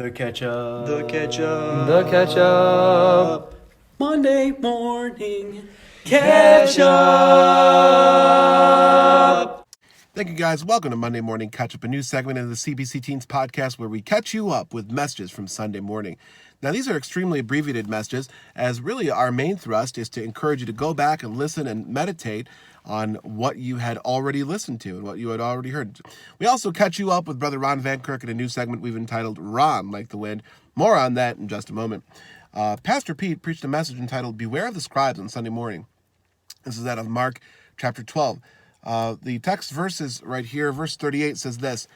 The Ketchup. The Ketchup. The Ketchup. Monday morning Ketchup. Thank you guys. Welcome to Monday Morning Ketchup, a new segment of the CBC Teens podcast where we catch you up with messages from Sunday morning. Now, these are extremely abbreviated messages, as really our main thrust is to encourage you to go back and listen and meditate on what you had already listened to and what you had already heard. We also catch you up with Brother Ron Van Kirk in a new segment we've entitled Ron Like the Wind. More on that in just a moment. Pastor Pete preached a message entitled Beware of the Scribes on Sunday morning. This is out of Mark chapter 12. The text verses right here, verse 38 says this,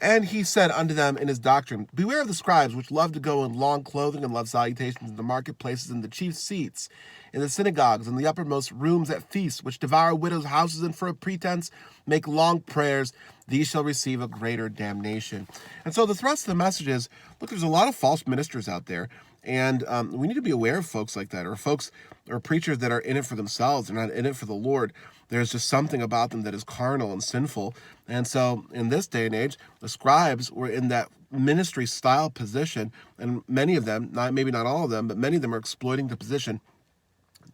"And he said unto them in his doctrine, Beware of the scribes, which love to go in long clothing and love salutations in the marketplaces and the chief seats, in the synagogues and the uppermost rooms at feasts, which devour widows' houses and for a pretense make long prayers. These shall receive a greater damnation." And so the thrust of the message is, look, there's a lot of false ministers out there, and we need to be aware of folks like that, or folks or preachers that are in it for themselves. They're not in it for the Lord. There's just something about them that is carnal and sinful. And so in this day and age, the scribes were in that ministry style position, and many of them, maybe not all of them, but many of them are exploiting the position.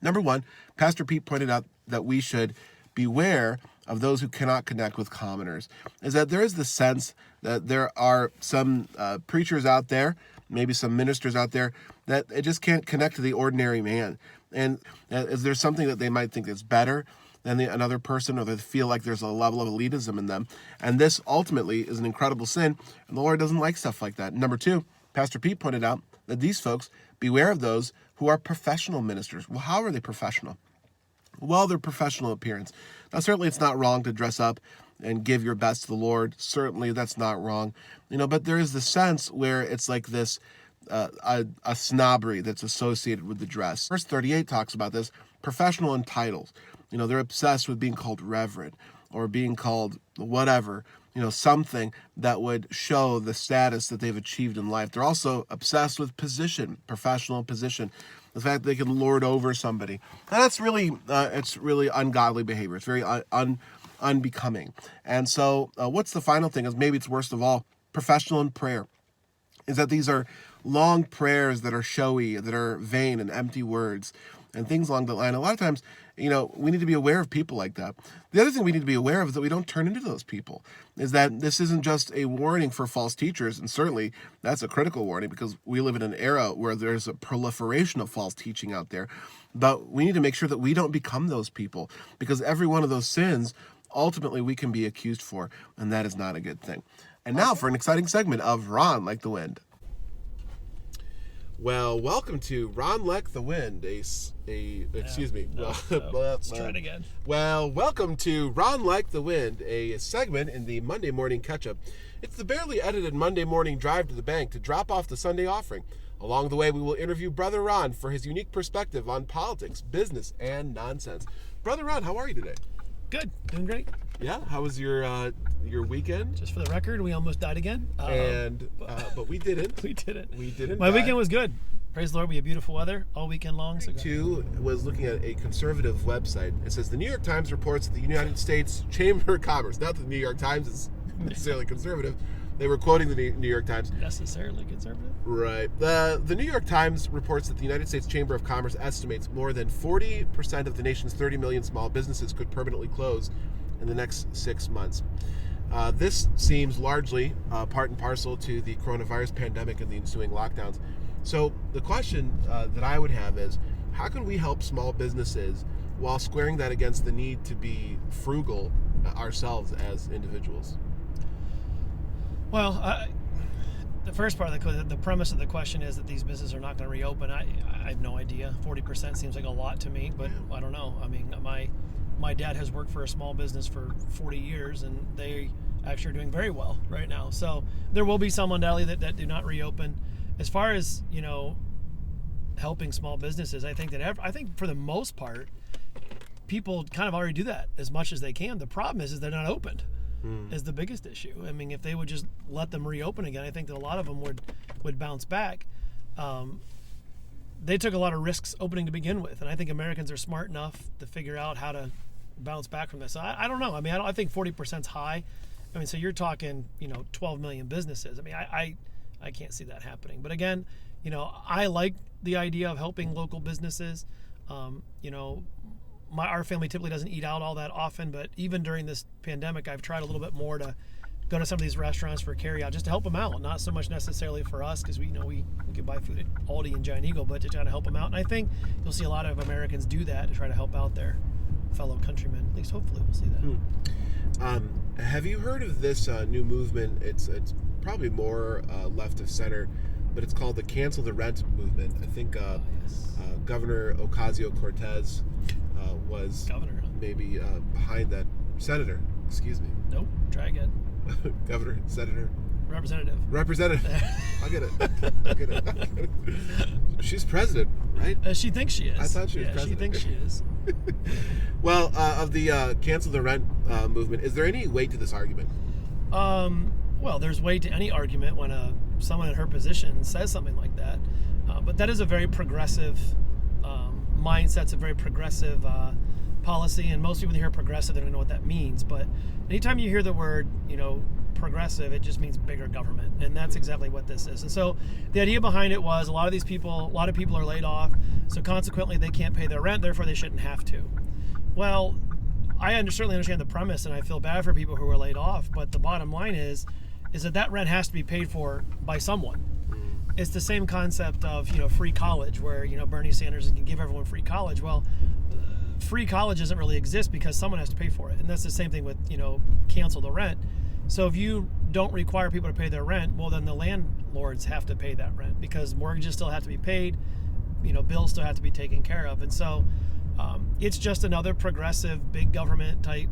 Number one, Pastor Pete pointed out that we should beware of those who cannot connect with commoners. Is that there is the sense that there are some preachers out there, maybe some ministers out there, that it just can't connect to the ordinary man. And is there something that they might think is better than another person, or they feel like there's a level of elitism in them? And this ultimately is an incredible sin, and the Lord doesn't like stuff like that. Number two, Pastor Pete pointed out that these folks, beware of those who are professional ministers. Well, how are they professional? Well, their professional appearance. Now, certainly it's not wrong to dress up and give your best to the Lord. Certainly that's not wrong. But there is the sense where it's like this, a snobbery that's associated with the dress. Verse 38 talks about this, professional in titles. They're obsessed with being called reverend or being called whatever, something that would show the status that they've achieved in life. They're also obsessed with position, professional position, the fact that they can lord over somebody. And that's really, it's really ungodly behavior. It's very unbecoming. And so what's the final thing is, maybe it's worst of all, professional in prayer, is that these are long prayers that are showy, that are vain and empty words and things along that line. A lot of times, we need to be aware of people like that. The other thing we need to be aware of is that we don't turn into those people, is that this isn't just a warning for false teachers, and certainly that's a critical warning because we live in an era where there's a proliferation of false teaching out there. But we need to make sure that we don't become those people, because every one of those sins, ultimately we can be accused for, and that is not a good thing. And now for an exciting segment of Ron Like the Wind. Well, welcome to Ron Like the Wind, Let's try it again. Well, welcome to Ron Like the Wind, a segment in the Monday Morning Ketchup. It's the barely edited Monday morning drive to the bank to drop off the Sunday offering. Along the way, we will interview Brother Ron for his unique perspective on politics, business, and nonsense. Brother Ron, how are you today? Good. Doing great. Yeah, how was your weekend? Just for the record, we almost died again. But we didn't. We didn't. We didn't. My weekend was good. Praise the Lord, we had beautiful weather all weekend long. So Two was looking at a conservative website. It says the New York Times reports that the United States Chamber of Commerce, not that the New York Times is necessarily conservative, they were quoting the New York Times. Necessarily conservative? Right. The New York Times reports that the United States Chamber of Commerce estimates more than 40% of the nation's 30 million small businesses could permanently close in the next 6 months. This seems largely part and parcel to the coronavirus pandemic and the ensuing lockdowns. So the question that I would have is, how can we help small businesses while squaring that against the need to be frugal ourselves as individuals? Well, the first part of the premise of the question is that these businesses are not going to reopen. I have no idea. 40% seems like a lot to me, but I don't know. I mean, my dad has worked for a small business for 40 years, and they actually are doing very well right now. So there will be some undoubtedly that do not reopen. As far as, helping small businesses, I think for the most part, people kind of already do that as much as they can. The problem is they're not opened. Is the biggest issue. I mean, if they would just let them reopen again, I think that a lot of them would bounce back. They took a lot of risks opening to begin with, and I think Americans are smart enough to figure out how to bounce back from this. I don't know. I mean, I think 40% is high. I mean, so you're talking, 12 million businesses. I mean, I can't see that happening. But again, I like the idea of helping local businesses. Our family typically doesn't eat out all that often, but even during this pandemic, I've tried a little bit more to go to some of these restaurants for carry out, just to help them out. Not so much necessarily for us, because we can buy food at Aldi and Giant Eagle, but to try to help them out. And I think you'll see a lot of Americans do that to try to help out their fellow countrymen. At least hopefully we'll see that. Have you heard of this new movement? It's probably more left of center, but it's called the Cancel the Rent movement. I think Governor Ocasio-Cortez was Governor. maybe behind that. Senator, excuse me. Nope, try again. Governor, Senator. Representative. I get it. She's president, right? She thinks she is. I thought she was president. She thinks she is. Well, of the Cancel the Rent movement, is there any weight to this argument? Well, there's weight to any argument when someone in her position says something like that. But that is a very progressive mindset. It's a very progressive policy, and most people hear progressive, they don't know what that means. But anytime you hear the word, progressive, it just means bigger government, and that's exactly what this is. And so the idea behind it was a lot of people are laid off, so consequently they can't pay their rent, therefore they shouldn't have to. Well, I certainly understand the premise, and I feel bad for people who are laid off, but the bottom line is that rent has to be paid for by someone. It's the same concept of free college, where Bernie Sanders can give everyone free college. Well, free college doesn't really exist because someone has to pay for it, and that's the same thing with cancel the rent. So if you don't require people to pay their rent, well, then the landlords have to pay that rent, because mortgages still have to be paid, bills still have to be taken care of. And so it's just another progressive big government type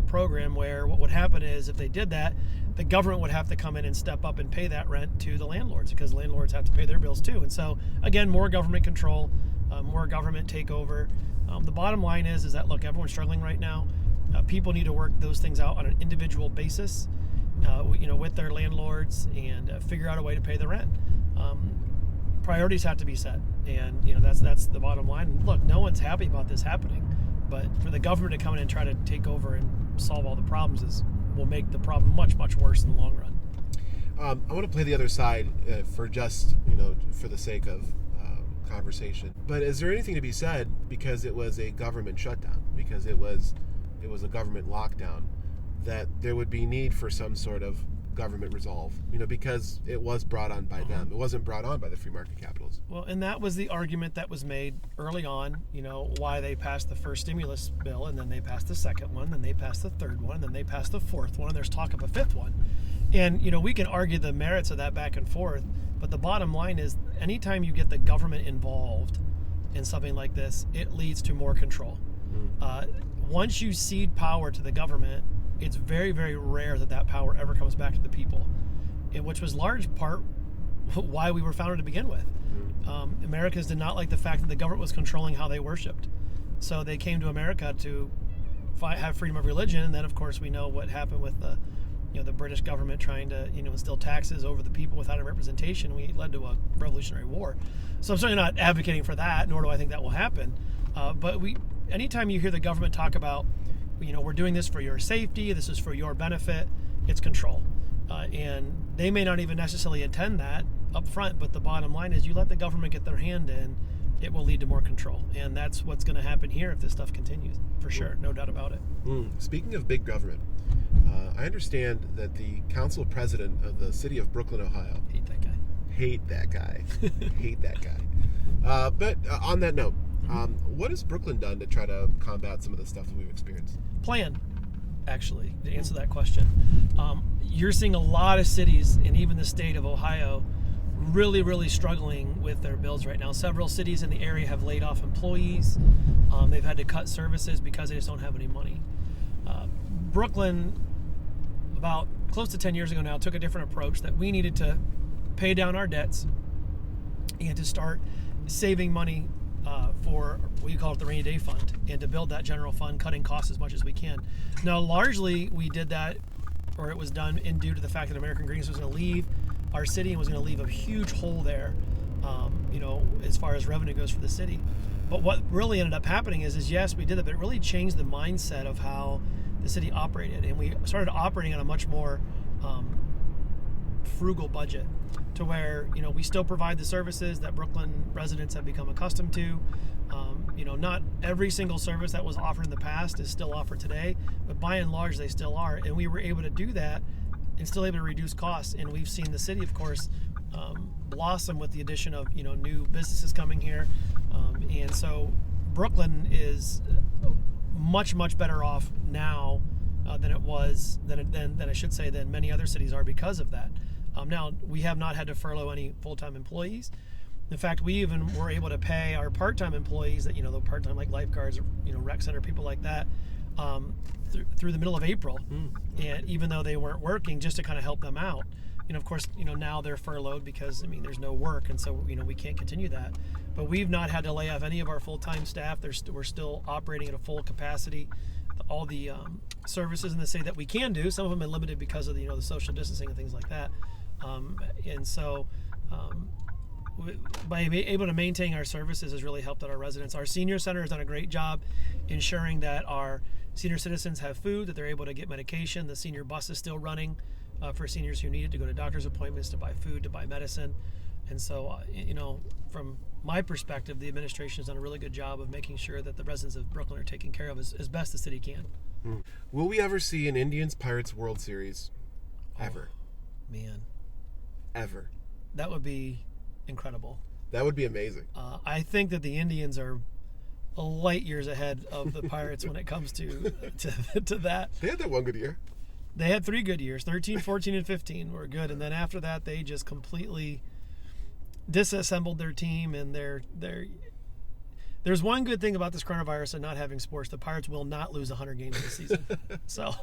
program, where what would happen is, if they did that, the government would have to come in and step up and pay that rent to the landlords, because landlords have to pay their bills too. And so again, more government control, more government takeover. The bottom line is that, look, everyone's struggling right now. People need to work those things out on an individual basis, with their landlords, and figure out a way to pay the rent. Priorities have to be set, and that's the bottom line. Look, no one's happy about this happening, but for the government to come in and try to take over and solve all the problems will make the problem much, much worse in the long run. I want to play the other side for just for the sake of conversation. But is there anything to be said, because it was a government shutdown, because it was a government lockdown, that there would be need for some sort of government resolve, because it was brought on by them. It wasn't brought on by the free market capitals. Well, and that was the argument that was made early on, why they passed the first stimulus bill, and then they passed the second one, then they passed the third one, and then they passed the fourth one, and there's talk of a fifth one. And, we can argue the merits of that back and forth, but the bottom line is, anytime you get the government involved in something like this, it leads to more control. Once you cede power to the government, it's very, very rare that power ever comes back to the people, which was large part why we were founded to begin with. Americans did not like the fact that the government was controlling how they worshipped. So they came to America to have freedom of religion, and then, of course, we know what happened with the British government trying to, instill taxes over the people without a representation. We led to a revolutionary war. So I'm certainly not advocating for that, nor do I think that will happen. But anytime you hear the government talk about, we're doing this for your safety, this is for your benefit, it's control. And they may not even necessarily intend that up front, but the bottom line is, you let the government get their hand in, it will lead to more control. And that's what's going to happen here if this stuff continues, for sure, no doubt about it. Speaking of big government, I understand that the council president of the city of Brooklyn, Ohio... Hate that guy. But on that note, what has Brooklyn done to try to combat some of the stuff that we've experienced? Plan, actually, to answer that question. You're seeing a lot of cities, and even the state of Ohio, really, really struggling with their bills right now. Several cities in the area have laid off employees. They've had to cut services because they just don't have any money. Brooklyn, about close to 10 years ago now, took a different approach, that we needed to pay down our debts and to start saving money for what you call it the rainy day fund, and to build that general fund, cutting costs as much as we can. Now, largely we did that, or it was done due to the fact that American Greens was going to leave our city and was going to leave a huge hole there, as far as revenue goes for the city. But what really ended up happening is yes, we did it, but it really changed the mindset of how the city operated, and we started operating on a much more frugal budget to where, we still provide the services that Brooklyn residents have become accustomed to. Not every single service that was offered in the past is still offered today, but by and large they still are. And we were able to do that and still able to reduce costs. And we've seen the city, of course, blossom with the addition of, new businesses coming here. And so Brooklyn is much, much better off now than it was, than I should say, than many other cities are because of that. Now, we have not had to furlough any full-time employees. In fact, we even were able to pay our part-time employees that, the part-time like lifeguards, rec center, people like that, through the middle of April. And even though they weren't working, just to kind of help them out. Of course, now they're furloughed because, there's no work. And so, we can't continue that. But we've not had to lay off any of our full-time staff. We're still operating at a full capacity. All the services in the city that we can do, some of them are limited because of the social distancing and things like that. And so by being able to maintain our services has really helped out our residents. Our senior center has done a great job ensuring that our senior citizens have food, that they're able to get medication. The senior bus is still running for seniors who need it to go to doctor's appointments, to buy food, to buy medicine. And so, from my perspective, the administration has done a really good job of making sure that the residents of Brooklyn are taken care of as best the city can. Will we ever see an Indians-Pirates World Series? Ever. Man. Ever. That would be incredible. That would be amazing. I think that the Indians are light years ahead of the Pirates when it comes to that. They had that one good year. They had 3 good years. 13, 14, and 15 were good. And then after that, they just completely disassembled their team. And there's one good thing about this coronavirus and not having sports. The Pirates will not lose 100 games this season. So...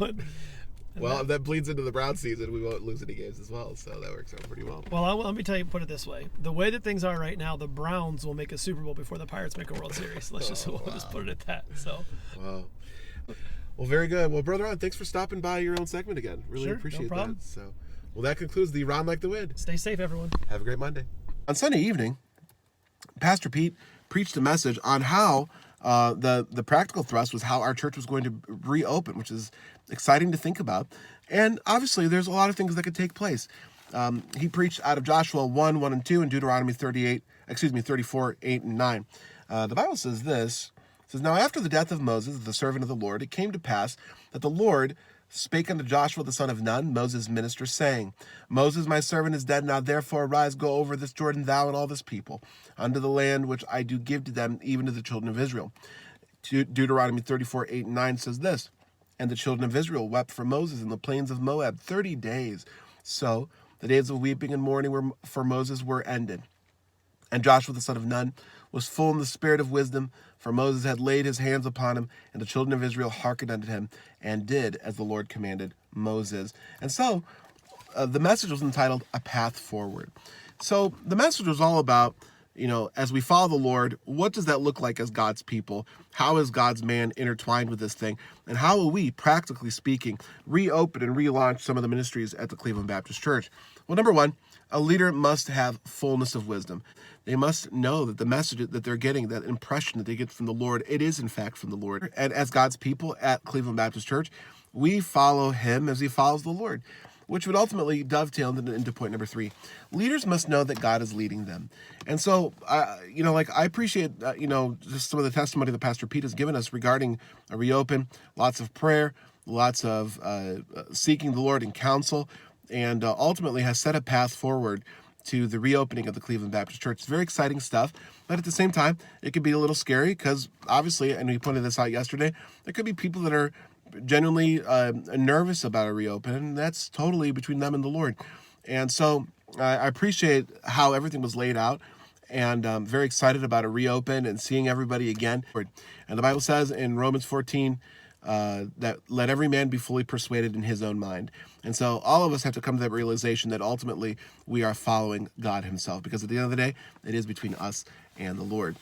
Well, that bleeds into the Brown season. We won't lose any games as well, so that works out pretty well. Well, let me put it this way: the way that things are right now, the Browns will make a Super Bowl before the Pirates make a World Series. We'll just put it at that. So, wow. Well, very good. Well, Brother Ron, thanks for stopping by your own segment again. Really sure, appreciate no problem. that. So, well, that concludes the Ron Like the Wind. Stay safe, everyone. Have a great Monday. On Sunday evening, Pastor Pete preached a message on how the practical thrust was how our church was going to reopen, which is exciting to think about. And obviously, there's a lot of things that could take place. He preached out of Joshua 1, 1 and 2, and Deuteronomy 34, 8 and 9. The Bible says this. It says, "Now after the death of Moses, the servant of the Lord, it came to pass that the Lord spake unto Joshua the son of Nun, Moses' minister, saying, Moses my servant is dead. Now therefore arise, go over this Jordan, thou and all this people, unto the land which I do give to them, even to the children of Israel." Deuteronomy 34, 8 and 9 says this, "And the children of Israel wept for Moses in the plains of Moab 30 days. So the days of weeping and mourning for Moses were ended. And Joshua the son of Nun was full in the spirit of wisdom, for Moses had laid his hands upon him, and the children of Israel hearkened unto him, and did as the Lord commanded Moses." And so the message was entitled A Path Forward. So the message was all about, as we follow the Lord, what does that look like as God's people? How is God's man intertwined with this thing? And how will we, practically speaking, reopen and relaunch some of the ministries at the Cleveland Baptist Church? Well, number one, a leader must have fullness of wisdom. They must know that the message that they're getting, that impression that they get from the Lord, it is in fact from the Lord. And as God's people at Cleveland Baptist Church, we follow him as he follows the Lord, which would ultimately dovetail into point number 3. Leaders must know that God is leading them. And so, I appreciate, just some of the testimony that Pastor Pete has given us regarding a reopen, lots of prayer, lots of seeking the Lord in counsel, and ultimately has set a path forward to the reopening of the Cleveland Baptist Church. It's very exciting stuff, but at the same time, it could be a little scary because obviously, and we pointed this out yesterday, there could be people that are genuinely nervous about a reopen, and that's totally between them and the Lord. And so I appreciate how everything was laid out, and I'm very excited about a reopen and seeing everybody again. And the Bible says in Romans 14 that let every man be fully persuaded in his own mind. And so all of us have to come to that realization that ultimately we are following God himself, because at the end of the day, it is between us and the Lord.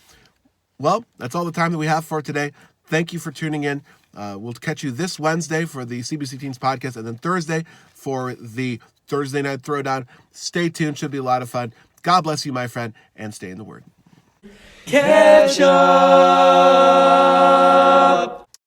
Well, that's all the time that we have for today. Thank you for tuning in. We'll catch you this Wednesday for the CBC Teens podcast, and then Thursday for the Thursday Night Throwdown. Stay tuned. Should be a lot of fun. God bless you, my friend, and stay in the Word. Ketchup.